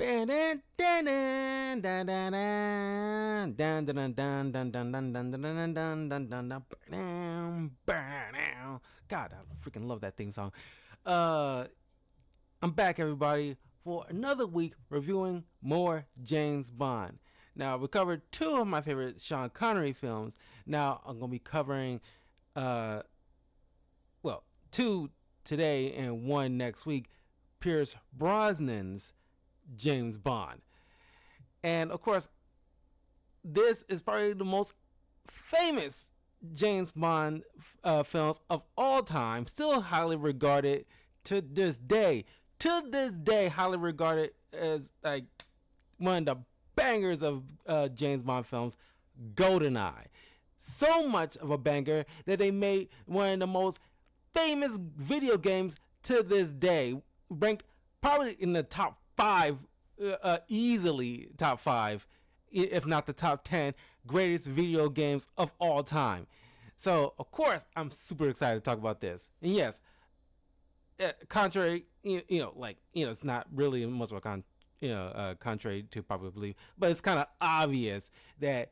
I freaking love that theme song. I'm back, everybody, for another week reviewing more James Bond. Now, we covered two of my favorite Sean Connery films. Now, I'm going to be covering, two today and one next week, Pierce Brosnan's James Bond. And, of course, this is probably the most famous James Bond films of all time. Still highly regarded to this day. To this day, highly regarded as like one of the bangers of James Bond films, Goldeneye. So much of a banger that they made one of the most famous video games to this day. Ranked probably in the top 5, easily top 5, if not the top 10 greatest video games of all time. So, of course, I'm super excited to talk about this. And yes, contrary, it's not really much of a contrary to popular belief, but it's kind of obvious that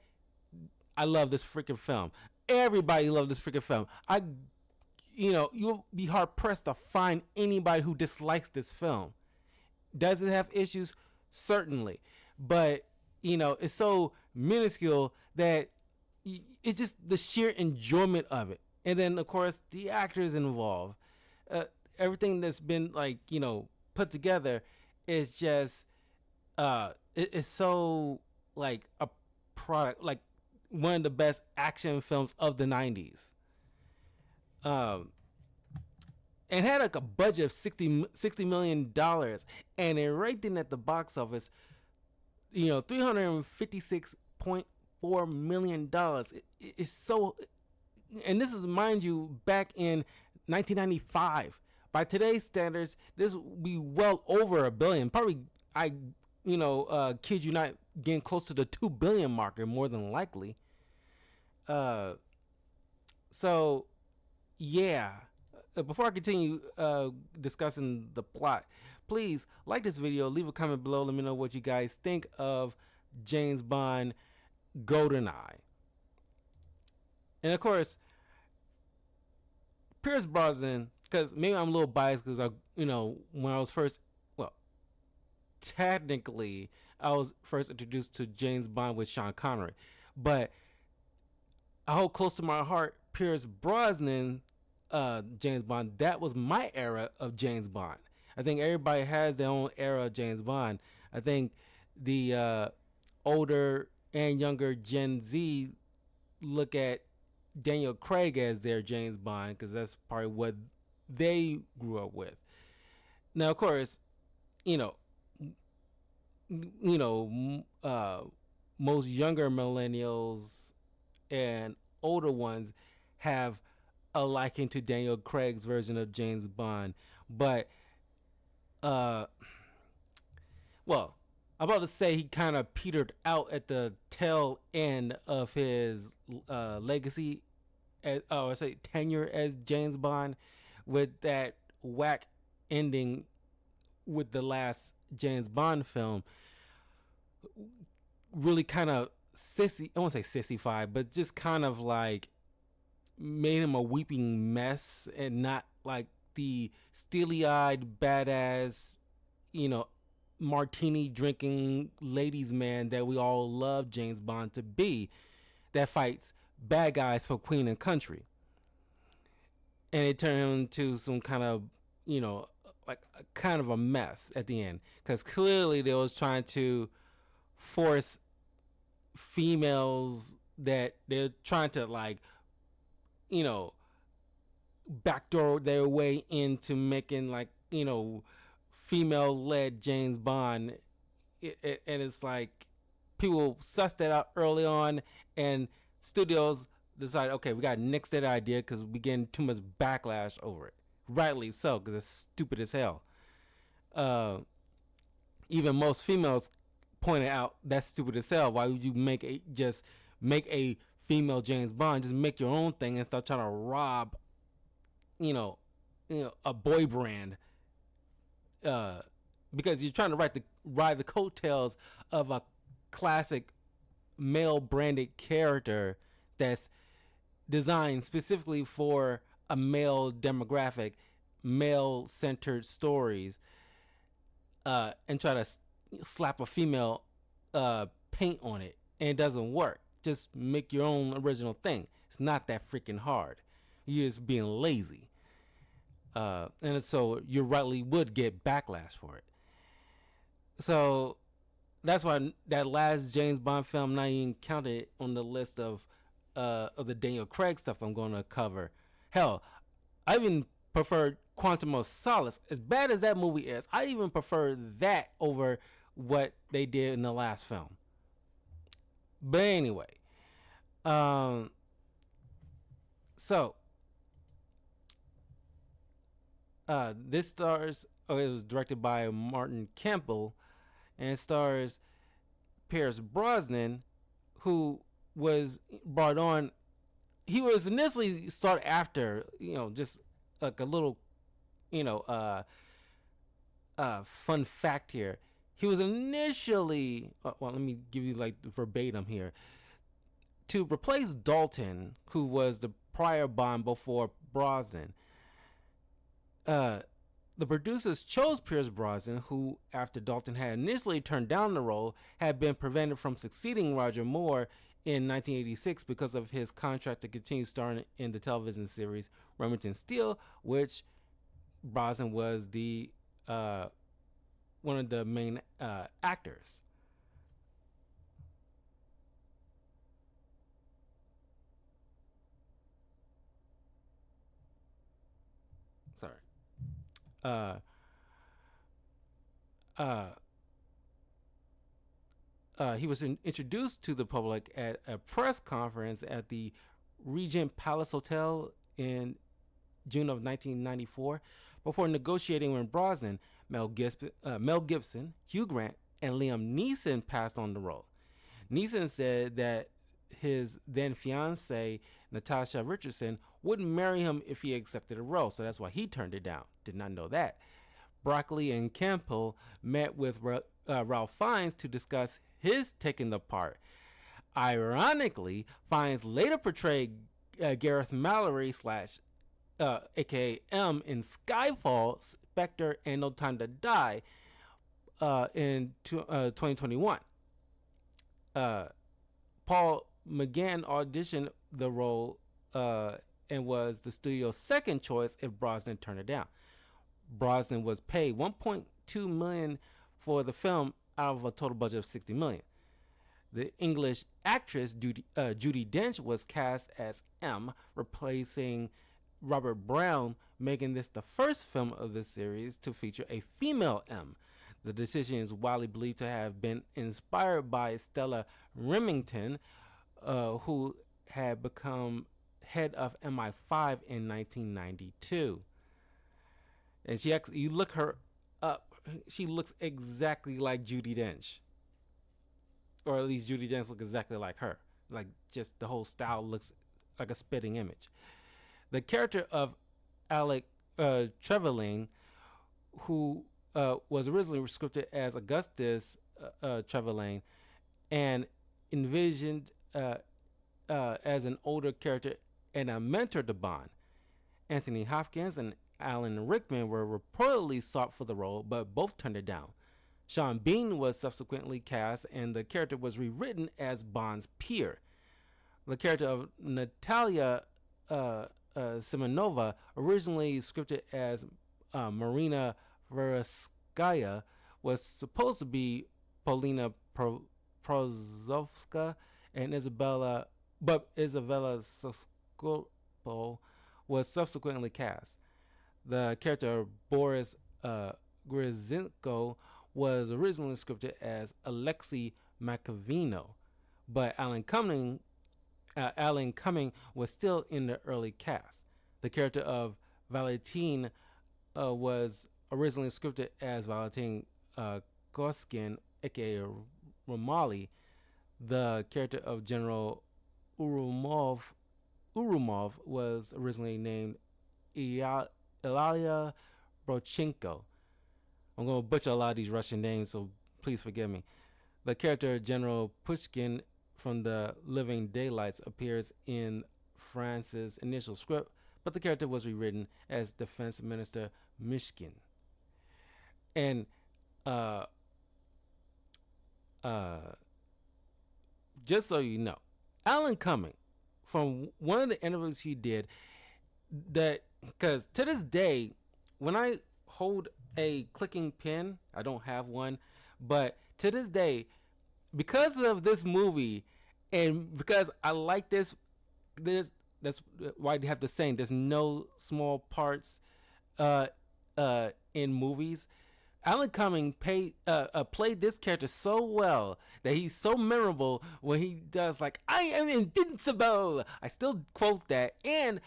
I love this freaking film. Everybody loves this freaking film. You'll be hard pressed to find anybody who dislikes this film. Does it have issues? Certainly, but it's so minuscule that it's just the sheer enjoyment of it. And then, of course, the actors involved. Everything that's been put together is just it's so like a product, like one of the best action films of the 90s. And had like a budget of $60 million, and it raked in at the box office $356.4 million. It's so, and this is, mind you, back in 1995. By today's standards, this would be well over $1 billion. Probably, kid you not, getting close to the 2 billion marker, more than likely. So, yeah. Before I continue discussing the plot, please like this video, leave a comment below, let me know what you guys think of James Bond Goldeneye. And of course, Pierce Brosnan, because maybe I'm a little biased because when I was first, technically I was first introduced to James Bond with Sean Connery, but I hold close to my heart Pierce Brosnan James Bond. That was my era of James Bond. I think everybody has their own era of James Bond. I think the older and younger Gen Z look at Daniel Craig as their James Bond because that's probably what they grew up with. Now, of course, most younger millennials and older ones have a liking to Daniel Craig's version of James Bond, but I'm about to say he kind of petered out at the tail end of his legacy, tenure as James Bond, with that whack ending with the last James Bond film. Really kind of I won't say sissified, but just kind of like made him a weeping mess and not like the steely-eyed badass martini drinking ladies man that we all love James Bond to be, that fights bad guys for queen and country. And it turned him into some kind of like a kind of a mess at the end, because clearly they was trying to force females that they're trying to backdoor their way into making female-led James Bond. And it's like people sussed that out early on, and studios decided, okay, we got to nix that idea because we're getting too much backlash over it. Rightly so, because it's stupid as hell. Even most females pointed out that's stupid as hell. Why would you make a female James Bond? Just make your own thing and start trying to rob, a boy brand. because you're trying to ride the coattails of a classic male branded character that's designed specifically for a male demographic, male centered stories, and try to slap a female paint on it, and it doesn't work. Just make your own original thing. It's not that freaking hard. You're just being lazy. And so you rightly would get backlash for it. So that's why that last James Bond film not even counted on the list of the Daniel Craig stuff I'm going to cover. Hell, I even prefer Quantum of Solace. As bad as that movie is, I even prefer that over what they did in the last film. But anyway, so this stars. Oh, it was directed by Martin Campbell, and it stars Pierce Brosnan, who was brought on. He was initially sought after, just like a little, fun fact here. He was initially, well, let me give you like verbatim here, to replace Dalton, who was the prior Bond before Brosnan. The producers chose Pierce Brosnan, who, after Dalton had initially turned down the role, had been prevented from succeeding Roger Moore in 1986 because of his contract to continue starring in the television series Remington Steele, which Brosnan was the one of the main actors. Sorry. Uh, uh, he was introduced to the public at a press conference at the Regent Palace Hotel in June of 1994 before negotiating with Brosnan. Mel Gibson, Hugh Grant, and Liam Neeson passed on the role. Neeson said that his then fiancée, Natasha Richardson, wouldn't marry him if he accepted a role, so that's why he turned it down. Did not know that. Broccoli and Campbell met with Ralph Fiennes to discuss his taking the part. Ironically, Fiennes later portrayed Gareth Mallory aka M in Skyfall, Spectre, and No Time to Die in 2021. Paul McGann auditioned the role and was the studio's second choice if Brosnan turned it down. Brosnan was paid $1.2 million for the film out of a total budget of $60 million. The English actress Judi Dench was cast as M, replacing Robert Brown, making this the first film of the series to feature a female M. The decision is widely believed to have been inspired by Stella Remington, who had become head of MI5 in 1992. And you look her up, she looks exactly like Judi Dench. Or at least Judi Dench looks exactly like her. Like, just the whole style looks like a spitting image. The character of Alec Trevelyan, who was originally scripted as Augustus Trevelyan and envisioned as an older character and a mentor to Bond. Anthony Hopkins and Alan Rickman were reportedly sought for the role, but both turned it down. Sean Bean was subsequently cast, and the character was rewritten as Bond's peer. The character of Natalia Simonova, originally scripted as Marina Verskaya, was supposed to be Polina Prozovska, and Isabella Soskopo was subsequently cast. The character of Boris Gryzenko was originally scripted as Alexei Makovino, but Alan Cumming was still in the early cast. The character of Valentin was originally scripted as Valentin Goskin, aka Romali. The character of General Urumov was originally named Ilalia Brochenko. I'm going to butcher a lot of these Russian names, so please forgive me. The character General Pushkin from the Living Daylights appears in France's initial script, but the character was rewritten as Defense Minister Mishkin. And uh, uh, just so you know, Alan Cumming, from one of the interviews he did, that because to this day, when I hold a clicking pen, I don't have one, but to this day, because of this movie, and because I like this, that's why they have the saying, there's no small parts uh, in movies. Alan Cumming played this character so well that he's so memorable when he does like, I am invincible. I still quote that. And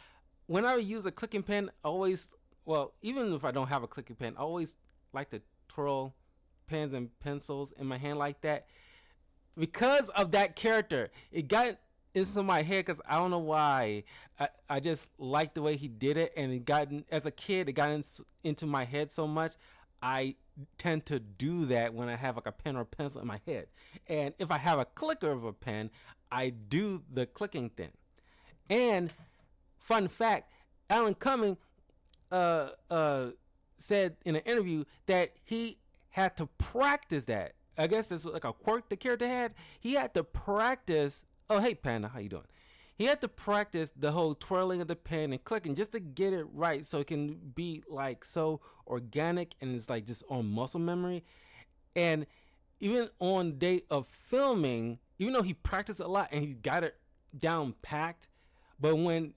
when I use a clicking pen, I always, well, even if I don't have a clicking pen, I always like to twirl pens and pencils in my hand like that. Because of that character, it got into my head because I don't know why. I just liked the way he did it, and it got as a kid, it got into my head so much. I tend to do that when I have like a pen or pencil in my head, and if I have a clicker of a pen, I do the clicking thing. And fun fact, Alan Cumming said in an interview that he had to practice that. I guess it's like a quirk the character had. He had to practice. Oh, hey, Panda, how you doing? He had to practice the whole twirling of the pen and clicking just to get it right, so it can be like so organic and it's like just on muscle memory. And even on day of filming, even though he practiced a lot and he got it down packed, but when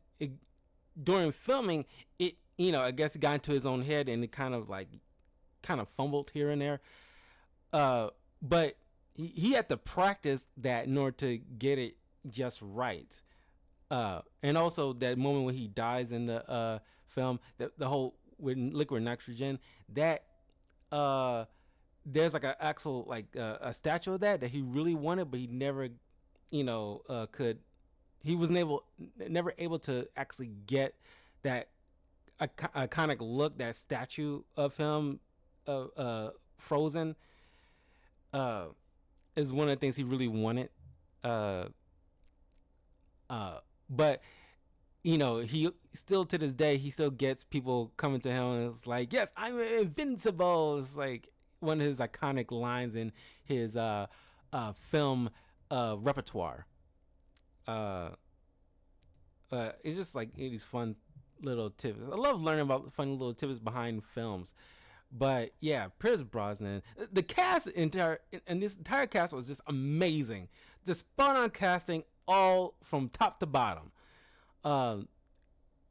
during filming, it, you know, I guess it got into his own head and it kind of fumbled here and there. But he had to practice that in order to get it just right. And also that moment when he dies in the film, the whole with liquid nitrogen, that there's like an actual like a statue of that he really wanted, but he never, could. He was never able to actually get that iconic look, that statue of him, frozen. Is one of the things he really wanted. But he still to this day he still gets people coming to him and it's like, yes, I'm invincible. It's like one of his iconic lines in his film repertoire. It's just like these fun little tips. I love learning about fun little tips behind films. But yeah, Pierce Brosnan, the cast and this entire cast was just amazing. Just spot on casting, all from top to bottom.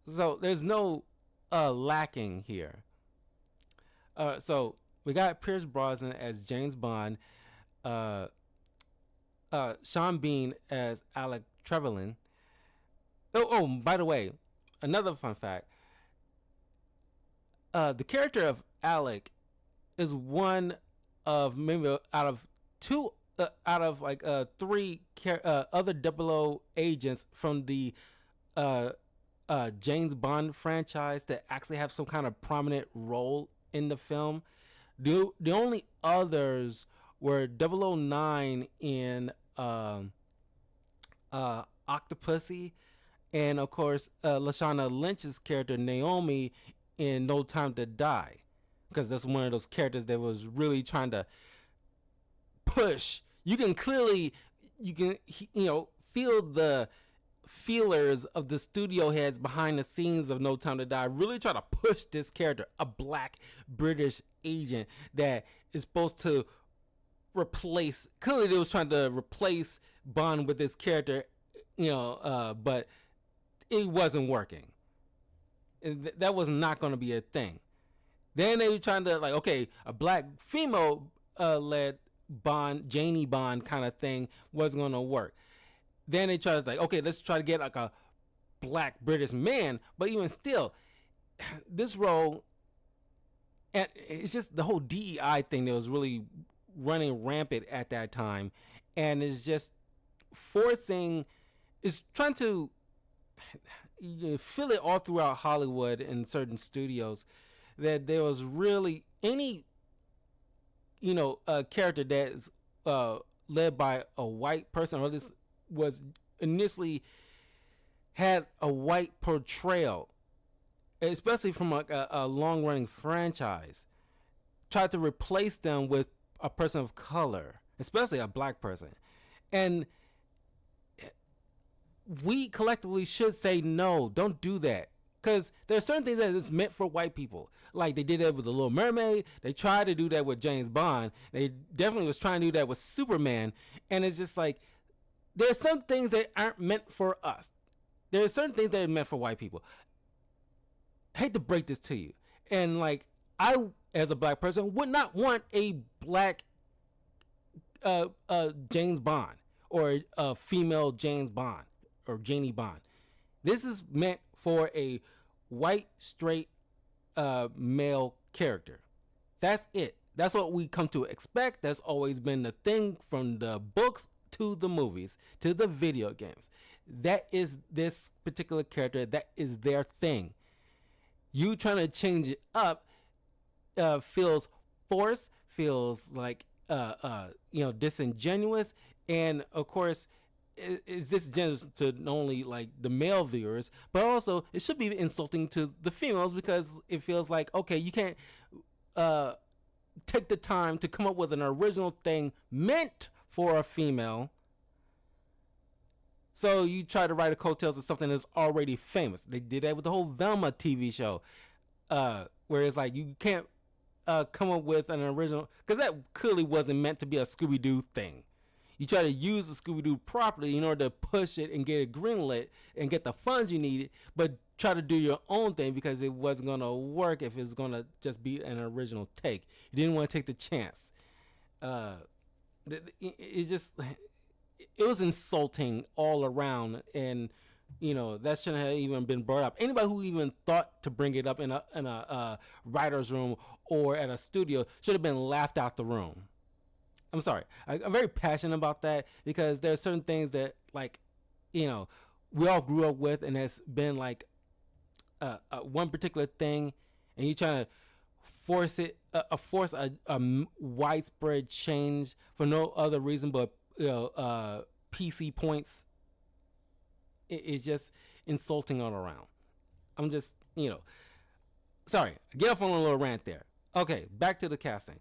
So there's no lacking here. So we got Pierce Brosnan as James Bond, Sean Bean as Alec Trevelyan. Oh, by the way, another fun fact. The character of Alec is one of maybe out of two out of like three other 00 agents from the James Bond franchise that actually have some kind of prominent role in the film. The only others were 009 in Octopussy, and of course Lashana Lynch's character Naomi in No Time to Die, because that's one of those characters that was really trying to push. You can clearly feel the feelers of the studio heads behind the scenes of No Time to Die really try to push this character, a black British agent that is supposed to replace. Clearly they was trying to replace Bond with this character, but it wasn't working. That was not going to be a thing. Then they were trying to a black female led Bond, Janie Bond kind of thing wasn't going to work. Then they tried to let's try to get like a black British man, but even still, this role, and it's just the whole DEI thing that was really running rampant at that time, and it's just trying to you feel it all throughout Hollywood and certain studios that there was really any a character that is led by a white person, or this was initially had a white portrayal, especially from a long running franchise, tried to replace them with a person of color, especially a black person. And we collectively should say no, don't do that. Because there are certain things that is meant for white people. Like they did that with The Little Mermaid. They tried to do that with James Bond. They definitely was trying to do that with Superman. And it's just like, there are some things that aren't meant for us. There are certain things that are meant for white people. I hate to break this to you. And like, I, as a black person, would not want a black James Bond or a female James Bond or Janie Bond. This is meant for a white, straight male character. That's it. That's what we come to expect. That's always been the thing from the books to the movies to the video games. That is this particular character. That is their thing. You trying to change it up feels forced, feels like disingenuous, and of course is disingenuous to not only like the male viewers, but also it should be insulting to the females, because it feels like, okay, you can't take the time to come up with an original thing meant for a female, so you try to write a coattails of something that's already famous. They did that with the whole Velma TV show, where it's like you can't come up with an original, because that clearly wasn't meant to be a Scooby-Doo thing. You try to use the Scooby-Doo properly in order to push it and get it greenlit and get the funds you needed, but try to do your own thing because it wasn't going to work if it's going to just be an original take. You didn't want to take the chance. It's just, it was insulting all around, and that shouldn't have even been brought up. Anybody who even thought to bring it up in a writer's room or at a studio should have been laughed out the room. I'm sorry. I'm very passionate about that, because there are certain things that, like, we all grew up with, and it's been like one particular thing, and you're trying to force a widespread change for no other reason but PC points. It's just insulting all around. I'm just, sorry, get off on a little rant there. Okay, back to the casting.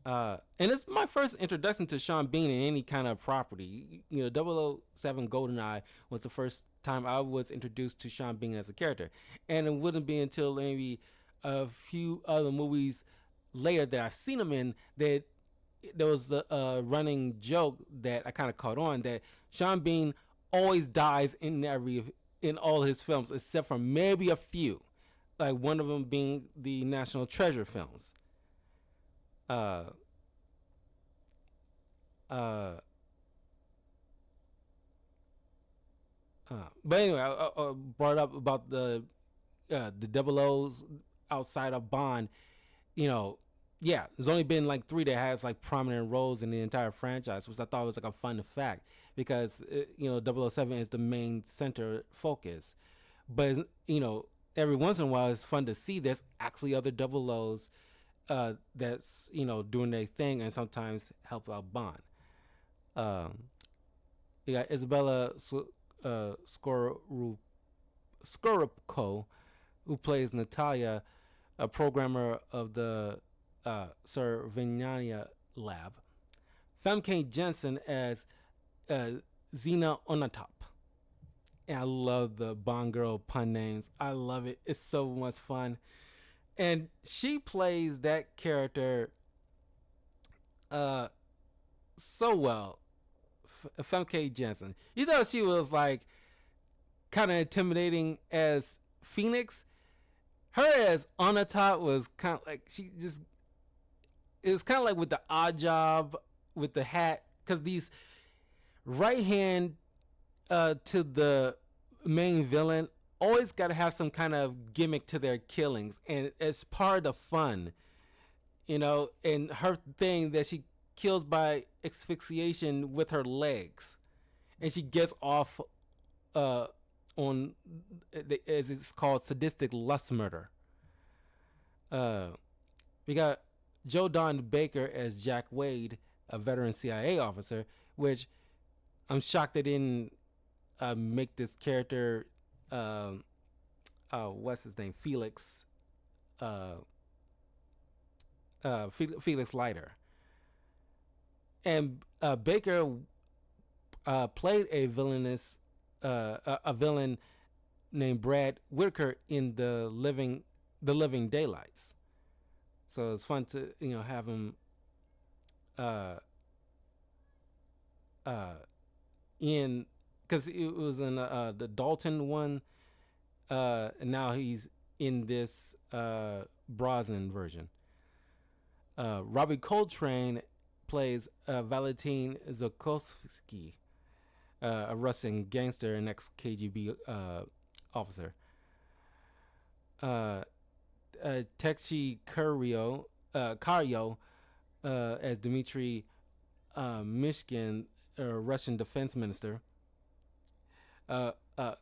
And it's my first introduction to Sean Bean in any kind of property. 007 Goldeneye was the first time I was introduced to Sean Bean as a character. And it wouldn't be until maybe a few other movies later that I've seen him in that there was the running joke that I kind of caught on, that Sean Bean always dies in all his films, except for maybe a few, like one of them being the National Treasure films. But anyway, I brought up about the double O's outside of Bond. Yeah, there's only been like 3 that has like prominent roles in the entire franchise, which I thought was like a fun fact, because 007 is the main center focus. But every once in a while it's fun to see there's actually other double O's that's doing their thing and sometimes help out Bond. You got Isabella Scorupco, who plays Natalia, a programmer of the Cervania lab. Famke Jensen as Xena Onatop. And I love the Bond girl pun names. I love it. It's so much fun. And she plays that character so well. Famke Jensen. You thought she was like kind of intimidating as Phoenix. Her as Onatop was kind of like, it was kind of like with the Odd Job with the hat, because these right hand to the main villain always got to have some kind of gimmick to their killings, and it's part of the fun, and her thing that she kills by asphyxiation with her legs, and she gets off on as it's called sadistic lust murder. We got Joe Don Baker as Jack Wade, a veteran CIA officer, which I'm shocked they didn't make this character, um, what's his name, uh, Felix Leiter. And Baker played a villain named Brad Whitaker in the Living Daylights. So it's fun to have him uh, uh, in, because it was in the Dalton one, and now he's in this Brosnan version. Robbie Coltrane plays Valentin Zukovsky, a Russian gangster and ex-KGB officer. Tekshi Karyo as Dmitry Mishkin, Russian defense minister.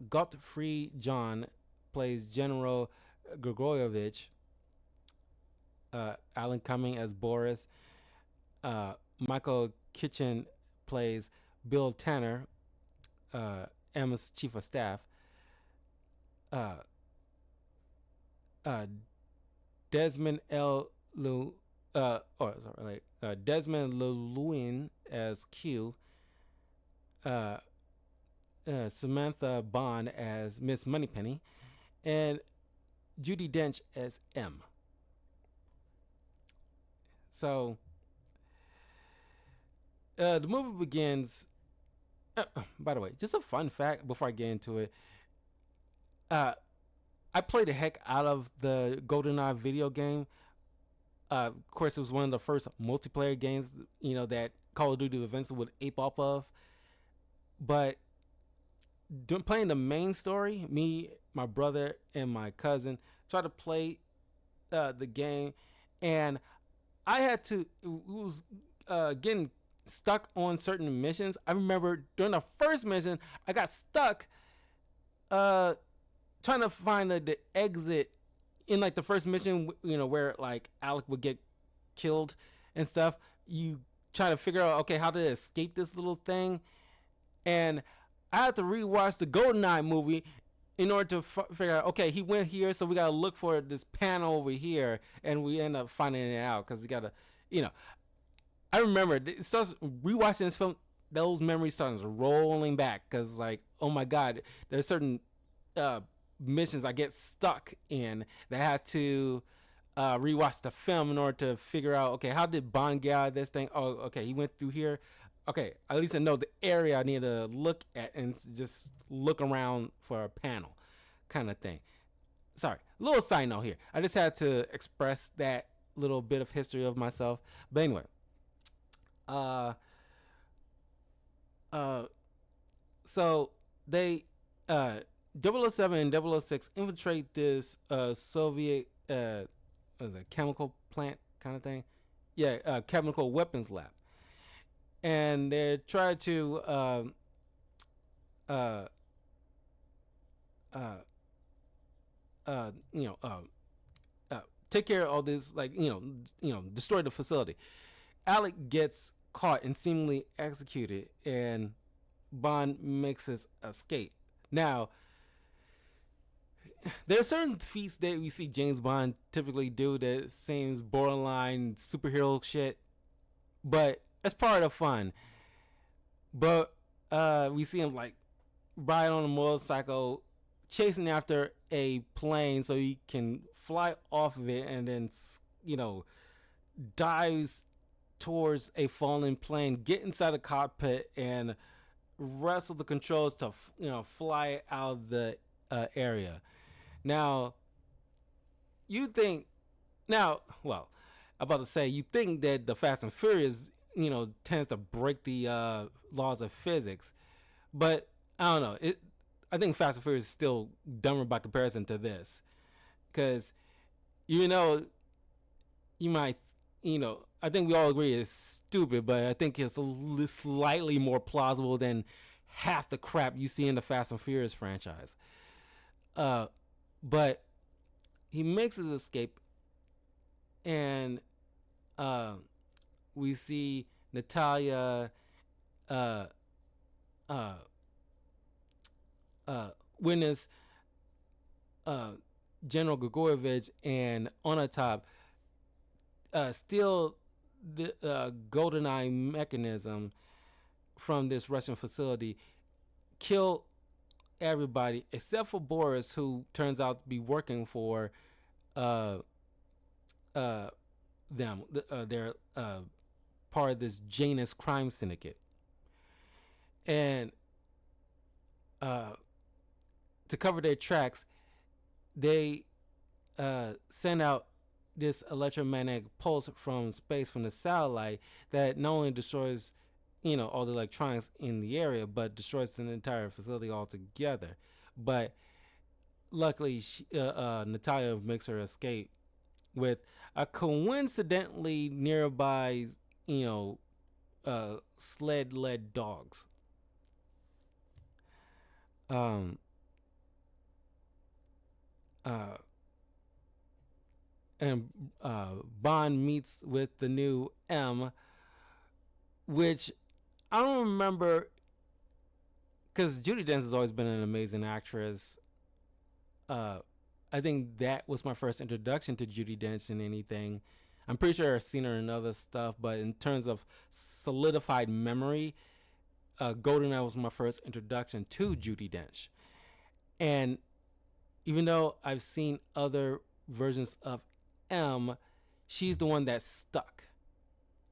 Gottfried John plays General Grigorievich. Alan Cumming as Boris. Michael Kitchen plays Bill Tanner, Emma's chief of staff. Desmond Desmond Llewellyn as Q. Samantha Bond as Miss Moneypenny, and Judi Dench as M. So the movie begins. By the way, just a fun fact before I get into it. I played the heck out of the Goldeneye video game. Of course, it was one of the first multiplayer games, that Call of Duty eventually would ape off of. But playing the main story, me, my brother, and my cousin tried to play the game, and I had to. It was getting stuck on certain missions. I remember during the first mission, I got stuck trying to find the exit in like the first mission, where like Alec would get killed and stuff. You try to figure out, okay, how to escape this little thing, and I had to rewatch the Goldeneye movie in order to figure out, okay, he went here, so we gotta look for this panel over here, and we end up finding it out because we gotta, I remember it starts rewatching this film. Those memories started rolling back because, like, oh my god, there's certain missions I get stuck in that I had to rewatch the film in order to figure out, okay, how did Bond get out of this thing? Oh, okay, he went through here. Okay, at least I know the area I need to look at and just look around for a panel kind of thing. Sorry, little side note here. I just had to express that little bit of history of myself. But anyway, so they 007 and 006 infiltrate this Soviet what is it, chemical plant kind of thing? Yeah, chemical weapons lab. And they try to take care of all this, like destroy the facility. Alec gets caught and seemingly executed, and Bond makes his escape. Now, there are certain feats that we see James Bond typically do that seems borderline superhero shit, but that's part of the fun. But we see him like ride on a motorcycle, chasing after a plane so he can fly off of it, and then dives towards a falling plane, get inside the cockpit, and wrestle the controls to fly out of the area. Now, you think I'm about to say, you think that the Fast and Furious tends to break the laws of physics, but I don't know. I think Fast and Furious is still dumber by comparison to this, because you might I think we all agree it's stupid, but I think it's slightly more plausible than half the crap you see in the Fast and Furious franchise. But he makes his escape, and uh, we see Natalia uh, uh, witness uh, General Gregorievich and Onatop steal the Goldeneye mechanism from this Russian facility, kill everybody except for Boris, who turns out to be working for uh, uh, them. They're part of this Janus crime syndicate. And to cover their tracks, they send out this electromagnetic pulse from space from the satellite that not only destroys all the electronics in the area, but destroys the entire facility altogether. But luckily, Natalia makes her escape with a coincidentally nearby, sled-led dogs. Um, uh, and Bond meets with the new M, which I don't remember, because Judi Dench has always been an amazing actress. I think that was my first introduction to Judi Dench in anything. I'm pretty sure I've seen her in other stuff, but in terms of solidified memory, Goldeneye was my first introduction to Judi Dench. And even though I've seen other versions of M, she's the one that stuck.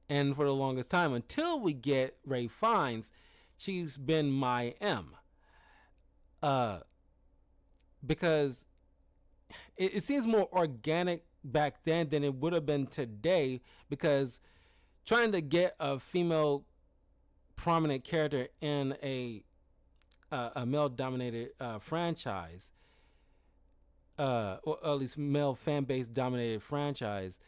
And for the longest time, until we get Ray Fiennes, she's been my M. Because it seems more organic back then than it would have been today, because trying to get a female prominent character in a male dominated franchise, or at least male fan base dominated franchise,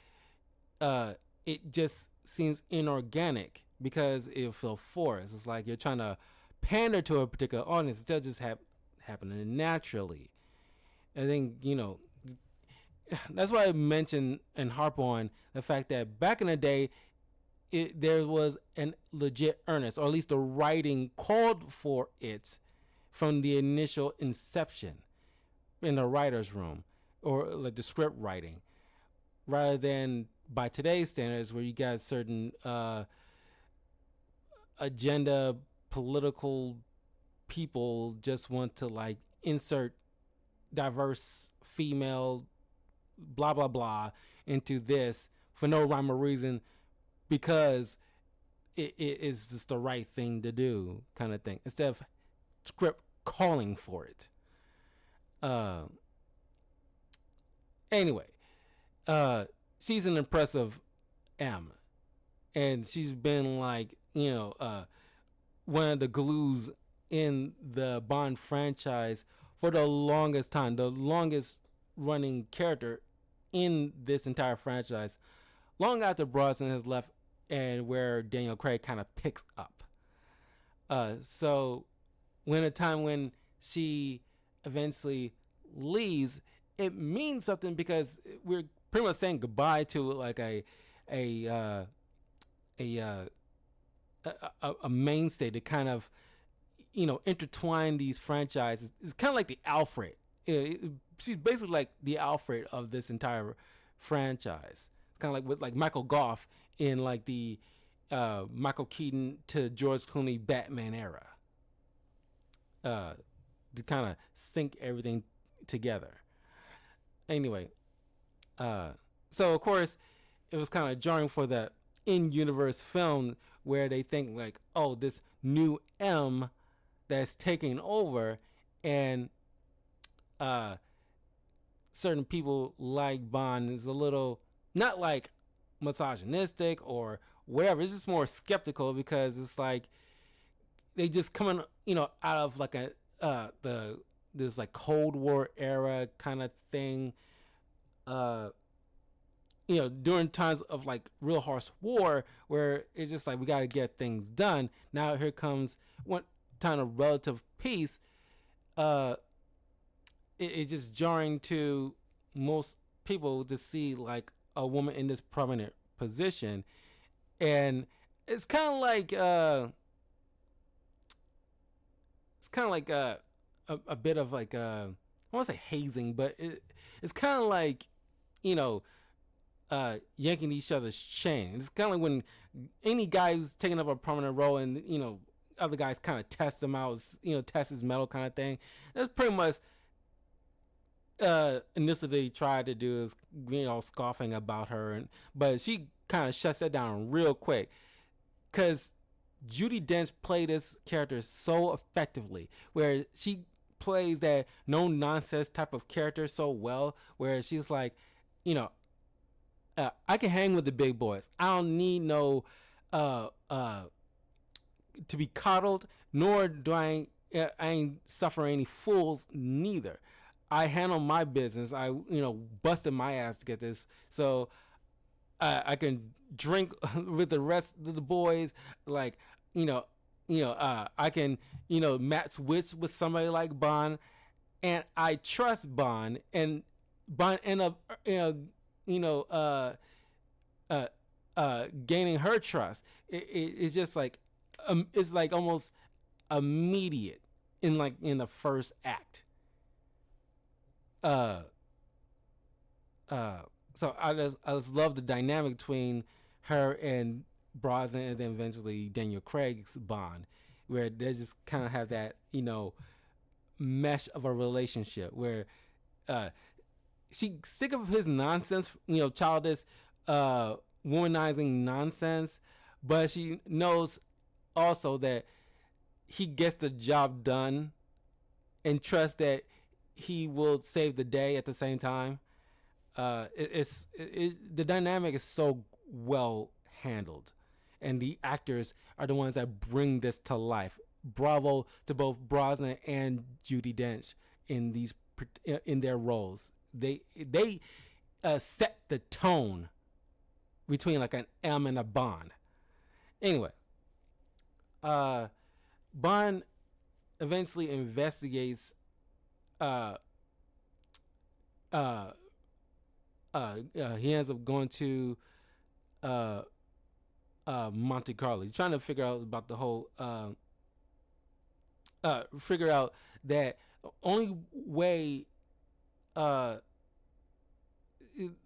it just seems inorganic because it feels forced. It's like you're trying to pander to a particular audience instead of just happening naturally. I think, that's why I mentioned and harp on the fact that back in the day, there was an legit earnest, or at least the writing called for it from the initial inception in the writer's room, or like the script writing, rather than by today's standards where you got certain agenda political people just want to like insert diverse female blah blah blah into this for no rhyme or reason, because it is just the right thing to do, kind of thing, instead of script calling for it. Anyway, she's an impressive M, and she's been like one of the glues in the Bond franchise for the longest time, the longest running character in this entire franchise, long after Brosnan has left and where Daniel Craig kind of picks up. So when a time when she eventually leaves, it means something, because we're pretty much saying goodbye to like a mainstay to kind of intertwine these franchises. It's kind of like the Alfred. She's basically like the Alfred of this entire franchise. It's kind of like with like Michael Goff in like the Michael Keaton to George Clooney Batman era, to kind of sync everything together. Anyway, so of course it was kind of jarring for the in-universe film where they think like, oh, this new M that's taking over, and certain people like Bond is a little not like misogynistic or whatever. It's just more skeptical, because it's like they just coming out of like a this like Cold War era kind of thing. During times of like real harsh war, where it's just like we got to get things done. Now here comes one time of relative peace. It's just jarring to most people to see like a woman in this prominent position, and it's kind of like a bit of like I want to say hazing, but it's kind of like, you know, yanking each other's chain. It's kind of like when any guy who's taking up a prominent role and, you know, other guys kind of test him out, you know, test his metal kind of thing. That's pretty much initially tried to do, is, you know, scoffing about her, but she kind of shuts that down real quick, because Judi Dench played this character so effectively, where she plays that no nonsense type of character so well, where she's like, you know, I can hang with the big boys. I don't need no uh uh to be coddled, nor do I ain't suffering any fools neither. I handle my business. I, you know, busted my ass to get this, so I can drink with the rest of the boys. Like, you know, I can, you know, match wits with somebody like Bond, and I trust Bond, and Bond end up, you know, gaining her trust. It's just like, it's like almost immediate in the first act. Uh, so I just love the dynamic between her and Brosnan, and then eventually Daniel Craig's Bond, where they just kind of have that, you know, mesh of a relationship where she's sick of his nonsense, you know, childish, womanizing nonsense, but she knows also that he gets the job done, and trusts that he will save the day at the same time. The dynamic is so well handled, and the actors are the ones that bring this to life. Bravo to both Brosnan and Judi Dench in their roles. They set the tone between like an M and a Bond. Anyway, Bond eventually investigates he ends up going to Monte Carlo. He's trying to figure out about the whole figure out that only way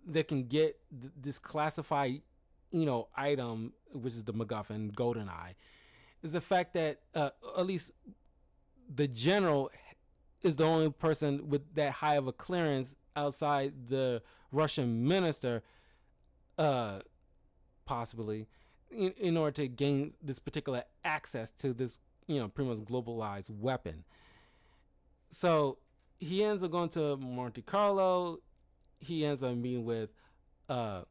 they can get this classified, you know, item, which is the MacGuffin Goldeneye, is the fact that at least the general is the only person with that high of a clearance outside the Russian minister, possibly, in order to gain this particular access to this, you know, pretty much globalized weapon. So he ends up going to Monte Carlo. He ends up meeting with Onatop,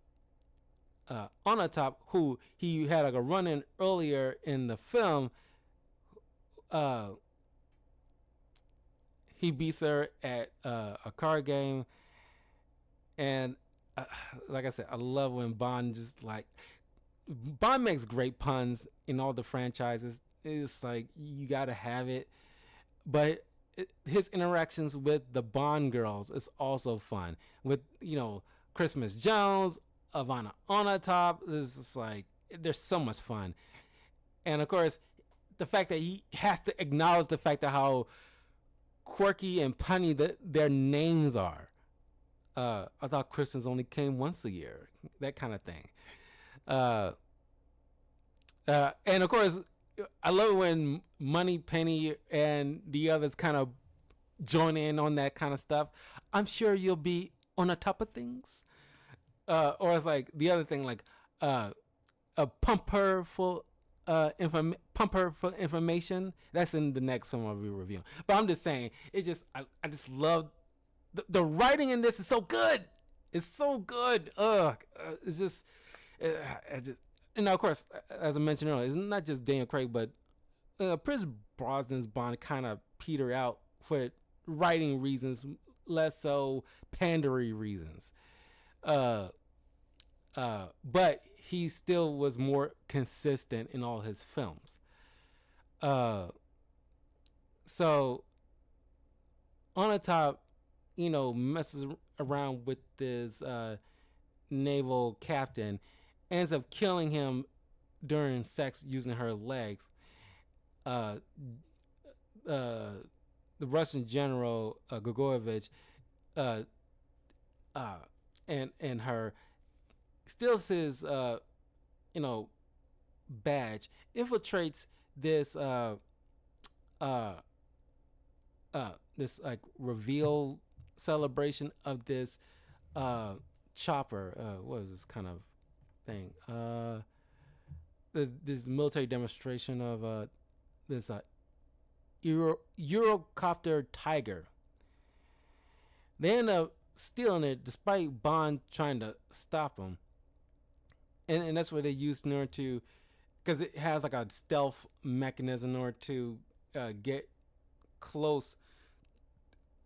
who he had like a run-in earlier in the film. He beats her at a card game, and like I said, I love when Bond makes great puns in all the franchises. It's like you gotta have it, but his interactions with the Bond girls is also fun. With, you know, Christmas Jones, Ivana Onatop, it's just like there's so much fun, and of course, the fact that he has to acknowledge the fact that how quirky and punny their names are. I thought Christmas only came once a year. That kind of thing. And of course, I love when Money Penny and the others kind of join in on that kind of stuff. I'm sure you'll be on the top of things. Or it's like the other thing, like a pump her for information. That's in the next film I'll be reviewing. But I'm just saying, it's just I just love the writing in this is so good. It's so good. It's just, and of course, as I mentioned earlier, it's not just Daniel Craig, but Pierce Brosnan's Bond kind of petered out for writing reasons, less so pandery reasons. But he still was more consistent in all his films. So Onatop, you know, messes around with this naval captain, ends up killing him during sex using her legs. Uh, uh, the Russian general Gogorovich, uh, uh, and her steals his you know badge, infiltrates this uh, this like reveal celebration of this uh, chopper. What is this kind of thing? This military demonstration of this Eurocopter Tiger. They end up stealing it despite Bond trying to stop them. And that's what they used in order to, because it has like a stealth mechanism in order to get close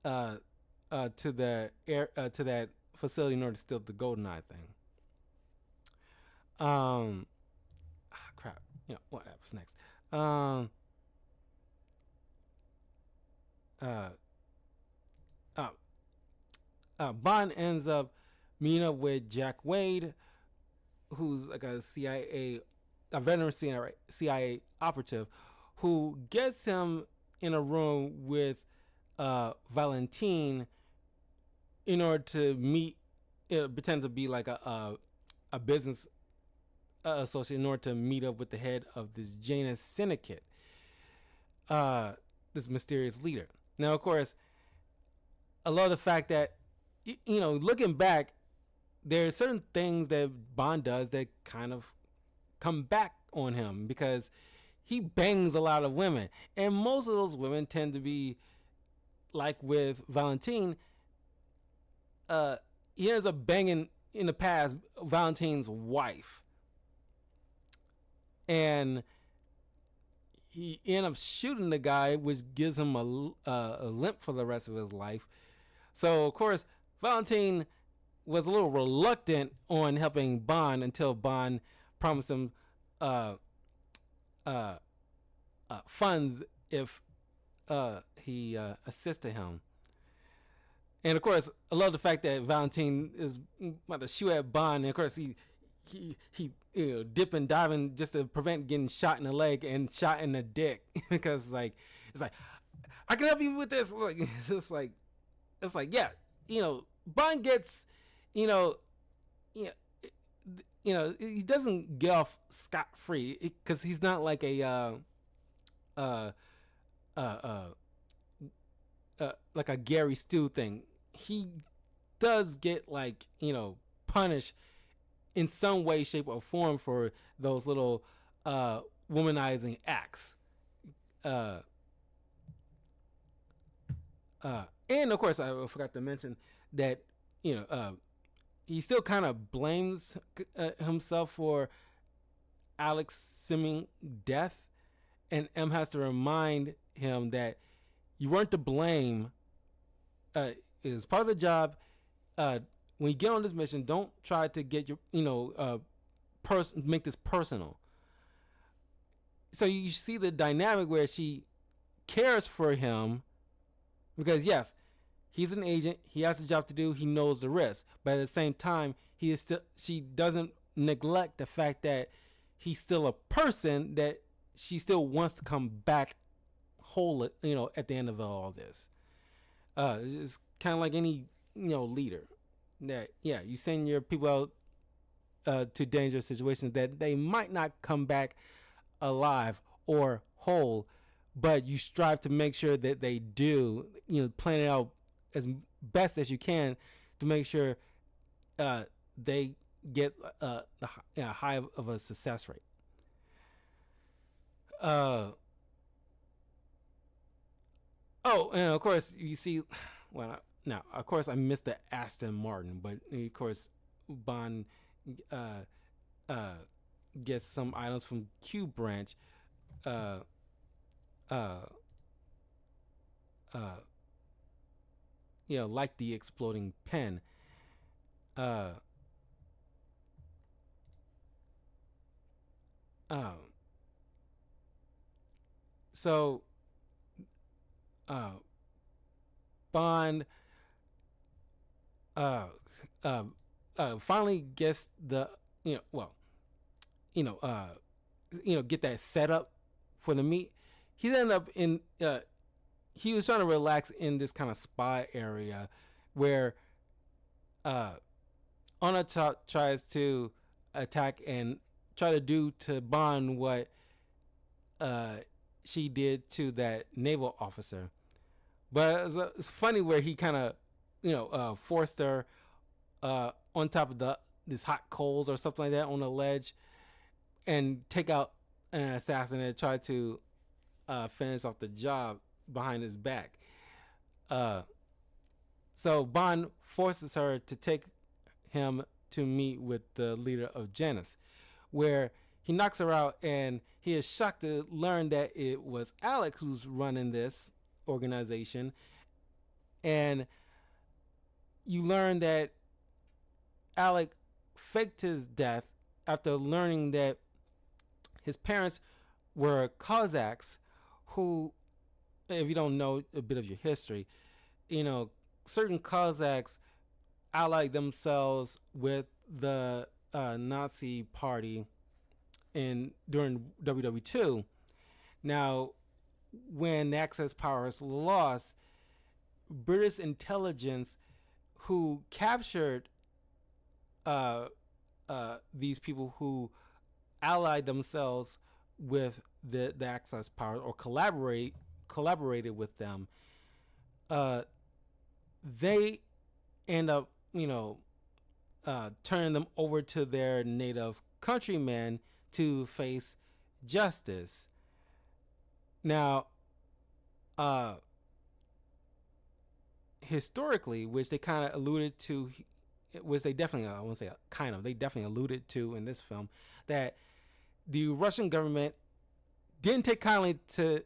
to the air to that facility in order to steal the Goldeneye thing. Crap. What happens next? Uh, Bond ends up meeting up with Jack Wade, who's like a veteran CIA operative, who gets him in a room with Valentine in order to meet, pretend to be like a business associate in order to meet up with the head of this Janus syndicate, this mysterious leader. Now, of course, I love the fact that, looking back, there are certain things that Bond does that kind of come back on him because he bangs a lot of women. And most of those women tend to be, like with Valentine, he ends up banging in the past Valentine's wife. And he ends up shooting the guy, which gives him a limp for the rest of his life. So, of course, Valentine was a little reluctant on helping Bond until Bond promised him funds if he assisted him. And of course, I love the fact that Valentine is about to shoot at Bond, and of course he dip and diving just to prevent getting shot in the leg and shot in the dick because it's like I can help you with this. Like it's like yeah, Bond gets he doesn't get off scot free because he's not like like a Gary Stu thing. He does get punished in some way, shape, or form for those little womanizing acts. And of course, I forgot to mention that he still kind of blames himself for Alex Simmons' death, and M has to remind him that you weren't to blame. It was part of the job. When you get on this mission, don't try to get your make this personal. So you see the dynamic where she cares for him because yes, he's an agent. He has a job to do. He knows the risk, but at the same time, she doesn't neglect the fact that he's still a person that she still wants to come back whole. At the end of all this, it's kind of like any leader. That you send your people out to dangerous situations that they might not come back alive or whole, but you strive to make sure that they do. Plan it out as best as you can to make sure they get the high of a success rate. And of course you see, now of course I missed the Aston Martin, but of course Bond gets some items from Q Branch. Like the exploding pen. So Bond finally gets the you know, uh, get that set up for the meet. He ended up in. He was trying to relax in this kind of spa area, where uh, Onatopp tries to attack and try to do to Bond what uh, she did to that naval officer. But it's funny where he kind of, forced her on top of this hot coals or something like that on a ledge, and take out an assassin and try to finish off the job behind his back. Uh, so Bond forces her to take him to meet with the leader of Janus, where he knocks her out, and he is shocked to learn that it was Alec who's running this organization. And you learn that Alec faked his death after learning that his parents were Cossacks who, if you don't know a bit of your history, certain Cossacks allied themselves with the Nazi party during WW2. Now, when the Axis powers lost, British intelligence, who captured these people who allied themselves with the Axis powers or collaborated with them, they end up, turning them over to their native countrymen to face justice. Now, historically, which they kind of alluded to, which they definitely, I won't say kind of, they definitely alluded to in this film, that the Russian government didn't take kindly to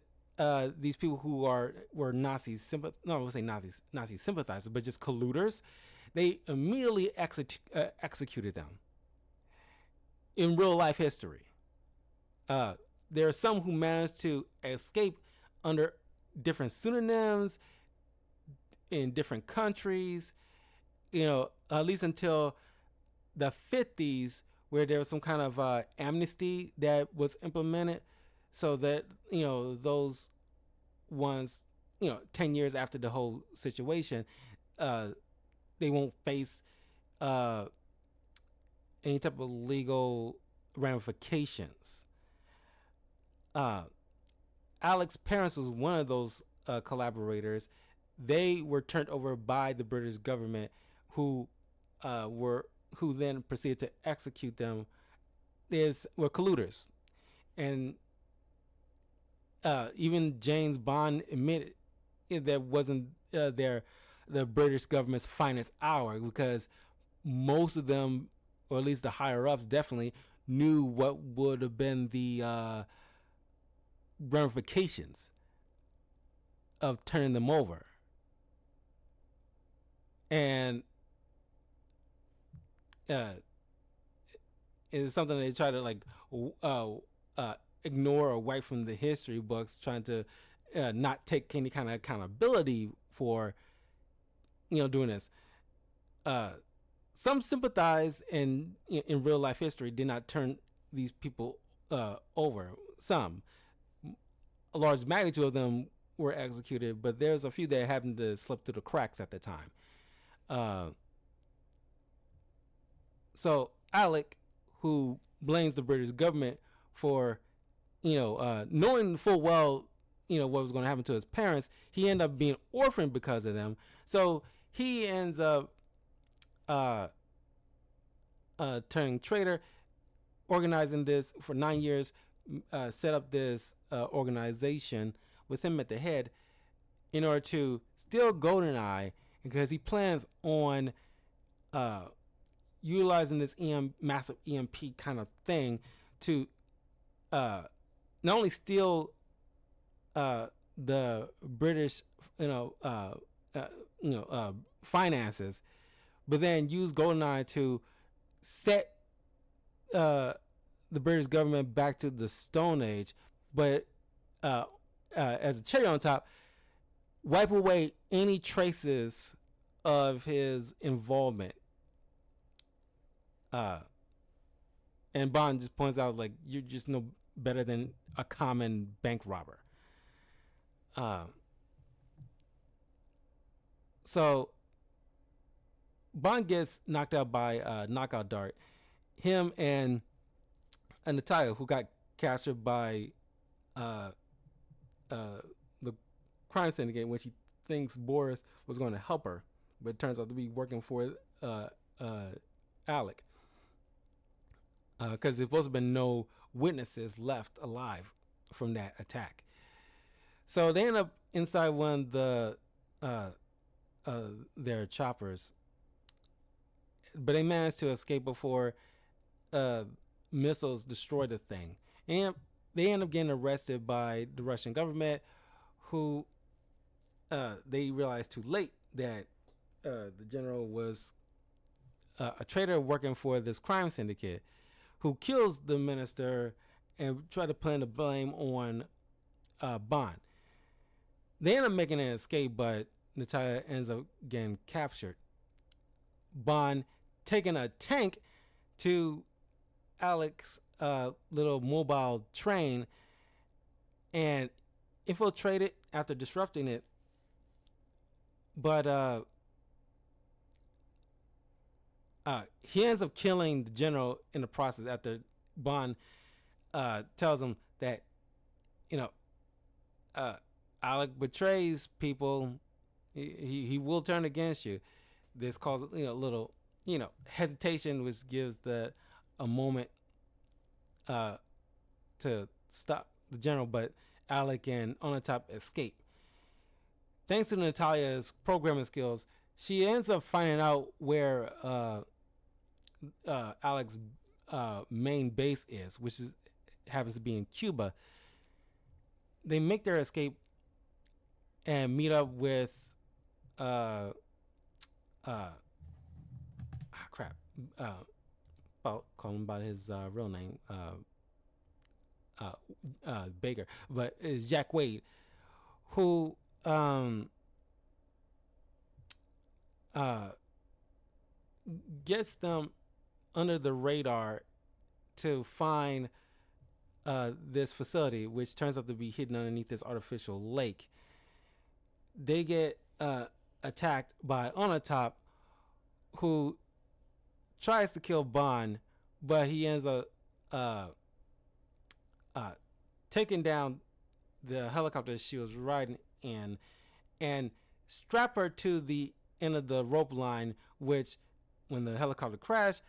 these people who were Nazi Nazi sympathizers, but just colluders. They immediately executed them. In real life history, there are some who managed to escape under different pseudonyms in different countries, at least until the 50s, where there was some kind of amnesty that was implemented, so that those ones, 10 years after the whole situation, they won't face any type of legal ramifications. Alec's parents was one of those collaborators. They were turned over by the British government, who then proceeded to execute them. Were colluders, and even James Bond admitted that wasn't the British government's finest hour, because most of them, or at least the higher ups, definitely knew what would have been the ramifications of turning them over. And it's something they try to ignore or wipe from the history books, trying to not take any kind of accountability for doing this. Some sympathize in real life history did not turn these people over. Some, a large magnitude of them were executed, but there's a few that happened to slip through the cracks at the time. So Alec, who blames the British government for, knowing full well, what was going to happen to his parents, he ended up being orphaned because of them. So he ends up turning traitor, organizing this for 9 years, set up this organization with him at the head in order to steal Goldeneye, because he plans on utilizing this massive EMP kind of thing to not only steal the British finances, but then use Goldeneye to set the British government back to the Stone Age, but as a cherry on top, wipe away any traces of his involvement. And Bond just points out like you're just no better than a common bank robber. Uh, so Bond gets knocked out by knockout dart. Him and Natalia, who got captured by uh, the crime syndicate when she thinks Boris was going to help her, but it turns out to be working for Alec. Because there's supposed to have been no witnesses left alive from that attack. So they end up inside one of their choppers, but they managed to escape before missiles destroy the thing. And they end up getting arrested by the Russian government, who they realized too late that the general was a traitor working for this crime syndicate, who kills the minister and try to pin the blame on Bond. They end up making an escape, but Natalia ends up getting captured. Bond taking a tank to Alec's little mobile train and infiltrated after disrupting it. But he ends up killing the general in the process after Bond tells him that, you know, Alec betrays people. He will turn against you. This causes a little hesitation, which gives a moment to stop the general, but Alec and On the Top escape. Thanks to Natalia's programming skills, she ends up finding out where Alec's main base is, which happens to be in Cuba. They make their escape and meet up with about call him by his real name, Baker, but it's Jack Wade, who gets them under the radar to find this facility, which turns out to be hidden underneath this artificial lake. They get attacked by On the Top, who tries to kill Bond, but he ends up taking down the helicopter she was riding in and strap her to the end of the rope line, which when the helicopter crashed,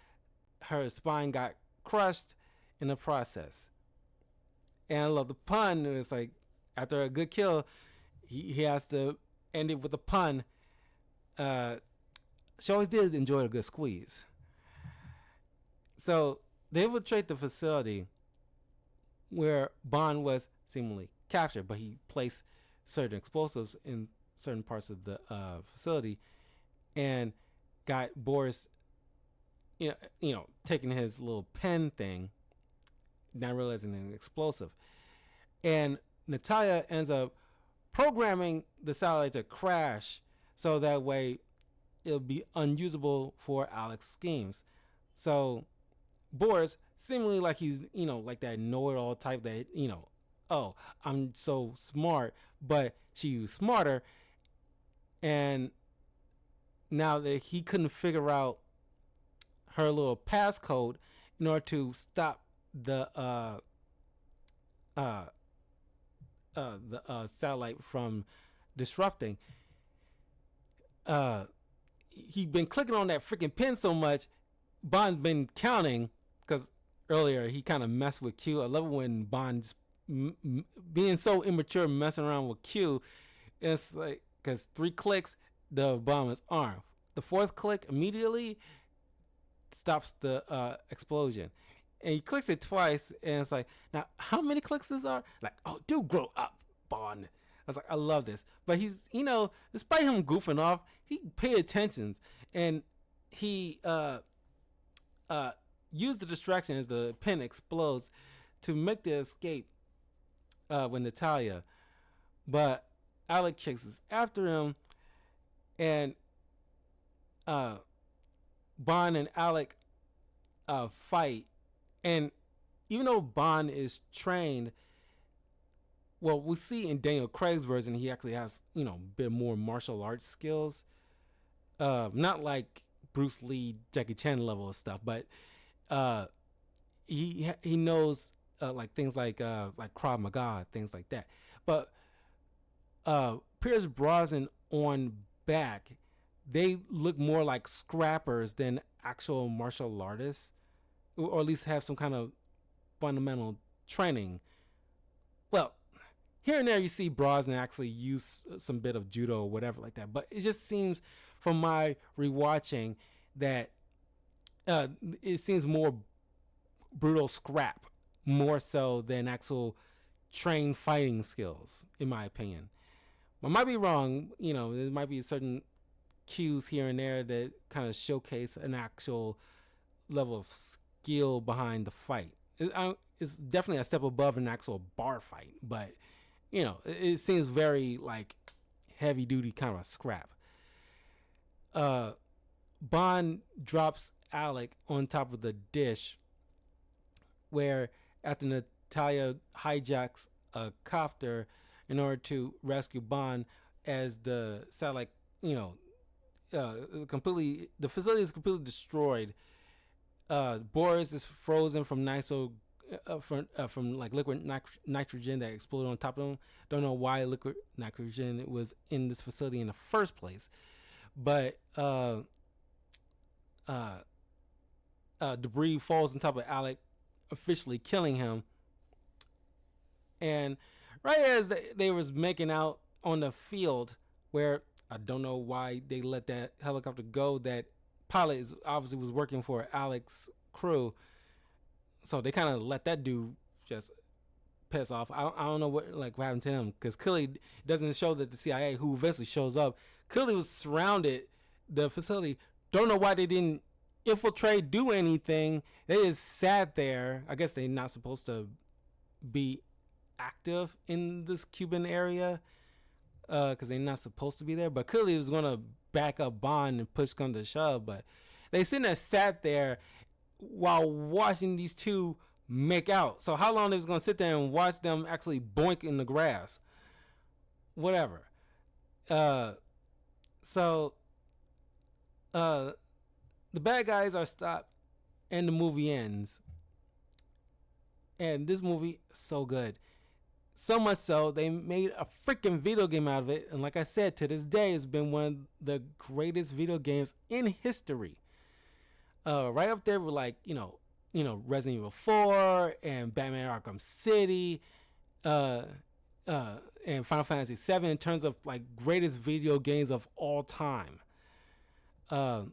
her spine got crushed in the process. And I love the pun. It's like after a good kill, he has to end it with a pun. She always did enjoy a good squeeze. So they infiltrate the facility where Bond was seemingly captured, but he placed certain explosives in certain parts of the facility and got Boris, taking his little pen thing, not realizing an explosive. And Natalia ends up programming the satellite to crash so that way it'll be unusable for Alec's schemes. So Boris, seemingly like he's, like that know-it-all type that, oh, I'm so smart, but she's smarter. And now that he couldn't figure out her little passcode in order to stop the satellite from disrupting, he'd been clicking on that freaking pin so much, Bond's been counting, because earlier he kind of messed with Q. I love it when Bond's being so immature, messing around with Q. It's like, because 3 clicks, the bomb is armed. The 4th click immediately stops the explosion. And he clicks it twice, and it's like, now, how many clicks this are? Like, oh, dude, grow up, Bond. I was like, I love this. But he's, despite him goofing off, he paid attention. And he used the distraction as the pin explodes to make the escape with Natalia. But Alec chases after him, and Bond and Alec fight And even though Bond is trained, well, we see in Daniel Craig's version he actually has a bit more martial arts skills. Not like Bruce Lee, Jackie Chan level of stuff, but uh, he knows like things like Krav Maga, things like that. But Pierce Brosnan on back, they look more like scrappers than actual martial artists, or at least have some kind of fundamental training. Well, here and there you see Brosnan actually use some bit of judo or whatever like that, but it just seems from my rewatching that uh, it seems more brutal scrap more so than actual trained fighting skills, in my opinion. I might be wrong. There might be certain cues here and there that kind of showcase an actual level of skill behind the fight. It's definitely a step above an actual bar fight, but it seems very like heavy duty kind of a scrap. Uh, Bond drops Alec on top of the dish, where after Natalia hijacks a copter in order to rescue Bond, as the satellite, the facility is completely destroyed. Boris is frozen from from like liquid nitrogen that exploded on top of him. Don't know why liquid nitrogen was in this facility in the first place, but debris falls on top of Alec, officially killing him. And right as they was making out on the field, where I don't know why they let that helicopter go, that pilot is obviously was working for Alec's crew, so they kind of let that dude just piss off. I don't know what happened to him, because clearly doesn't show that the CIA, who eventually shows up, clearly was surrounded the facility. Don't know why they didn't infiltrate, do anything. They just sat there. I guess they're not supposed to be active in this Cuban area because they're not supposed to be there. But clearly it was going to back up Bond and push come to shove. But they sat there while watching these two make out. So how long they was going to sit there and watch them actually boink in the grass? Whatever. So the bad guys are stopped and the movie ends. And this movie is so good. So much so, they made a freaking video game out of it. And like I said, to this day, it's been one of the greatest video games in history. Right up there with Resident Evil 4 and Batman Arkham City, and Final Fantasy 7 in terms of like greatest video games of all time. Definitely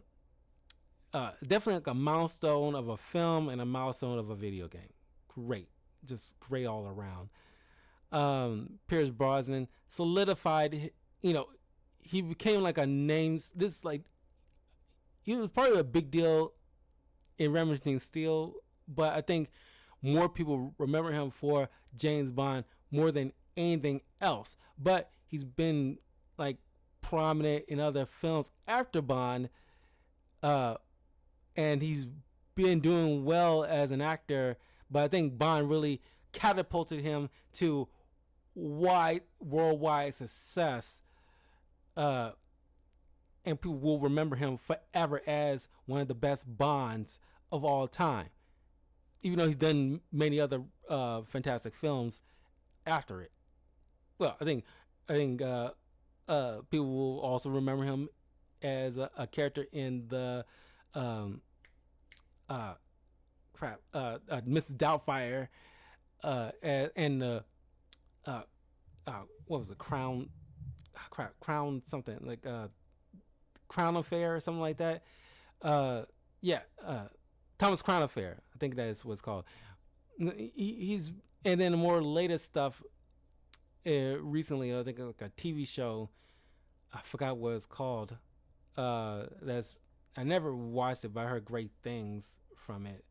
like a milestone of a film and a milestone of a video game. Great, just great all around. Pierce Brosnan solidified, he became like a name. He was probably a big deal in Remington Steele, but I think more people remember him for James Bond more than anything else. But he's been like prominent in other films after Bond, and he's been doing well as an actor. But I think Bond really catapulted him to worldwide success, and people will remember him forever as one of the best Bonds of all time, even though he's done many other fantastic films after it. Well, I think people will also remember him as a character in the Mrs. Doubtfire, and the what was it, Crown something like Crown Affair or something like that. Thomas Crown Affair, I think that is what it's called. He's and then the more latest stuff recently, I think like a TV show, I forgot what it's called. That's I never watched it, but I heard great things from it.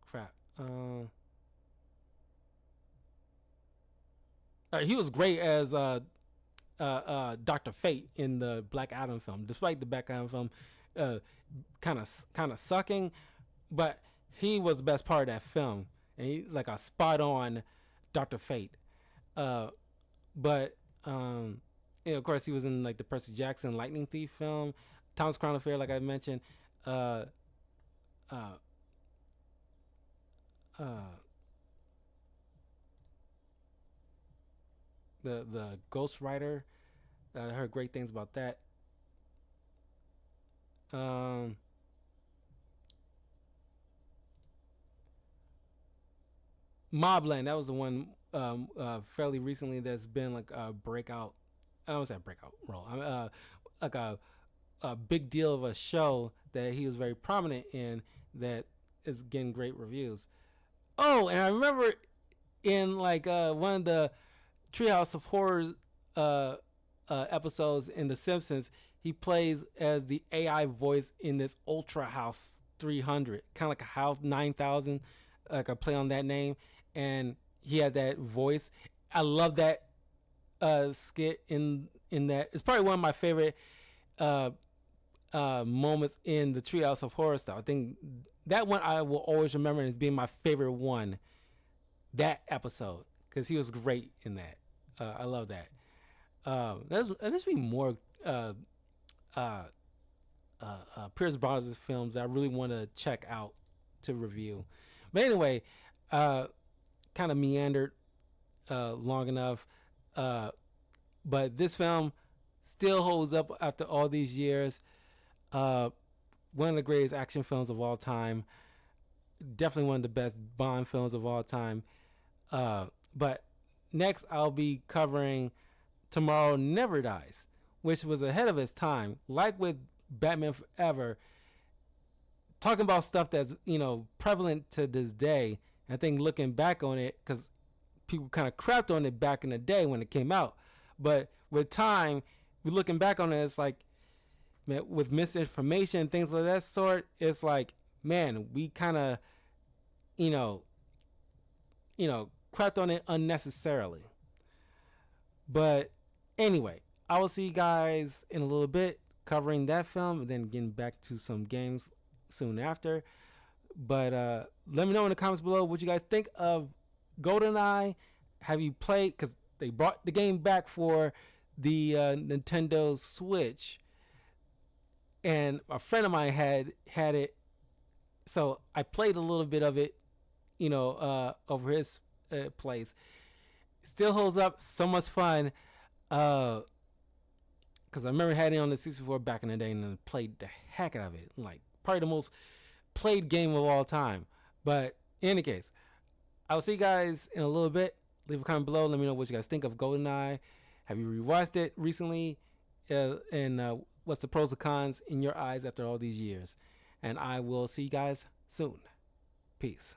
Crap. He was great as Dr. Fate in the Black Adam film, despite the Black Adam film uh, kind of sucking, but he was the best part of that film, and he like a spot on Dr. Fate. Uh, but of course, he was in like the Percy Jackson Lightning Thief film, Thomas Crown Affair, like I mentioned. Uh, uh, uh, the Ghost Rider. I heard great things about that. Um, Mobland, that was the one fairly recently that's been like a breakout. I don't say breakout role. Like a big deal of a show that he was very prominent in that is getting great reviews. Oh, and I remember in like one of the Treehouse of Horrors uh, episodes in The Simpsons, he plays as the AI voice in this Ultra House 300, kind of like a House 9000, like a play on that name, and he had that voice. I love that skit in that. It's probably one of my favorite uh, moments in the Treehouse of Horror stuff. I think that one I will always remember as being my favorite one. That episode, because he was great in that. I love that. There's be more uh, Pierce Brosnan films that I really want to check out to review. But anyway, kind of meandered long enough. But this film still holds up after all these years. One of the greatest action films of all time. Definitely one of the best Bond films of all time. But next, I'll be covering Tomorrow Never Dies, which was ahead of its time. Like with Batman Forever, talking about stuff that's prevalent to this day. I think looking back on it, because people kind of crapped on it back in the day when it came out, but with time, we're looking back on it. It's like, man, with misinformation and things of that sort, it's like, man, we kind of, crapped on it unnecessarily. But anyway, I will see you guys in a little bit covering that film and then getting back to some games soon after. But let me know in the comments below what you guys think of Goldeneye. Have you played? Because they brought the game back for the Nintendo Switch, and a friend of mine had it, so I played a little bit of it, over his place. Still holds up, so much fun. Because I remember having it on the 64 back in the day and then played the heck out of it. Like, probably the most played game of all time. But in any case, I'll see you guys in a little bit. Leave a comment below. Let me know what you guys think of GoldenEye. Have you rewatched it recently? And what's the pros and cons in your eyes after all these years? And I will see you guys soon. Peace.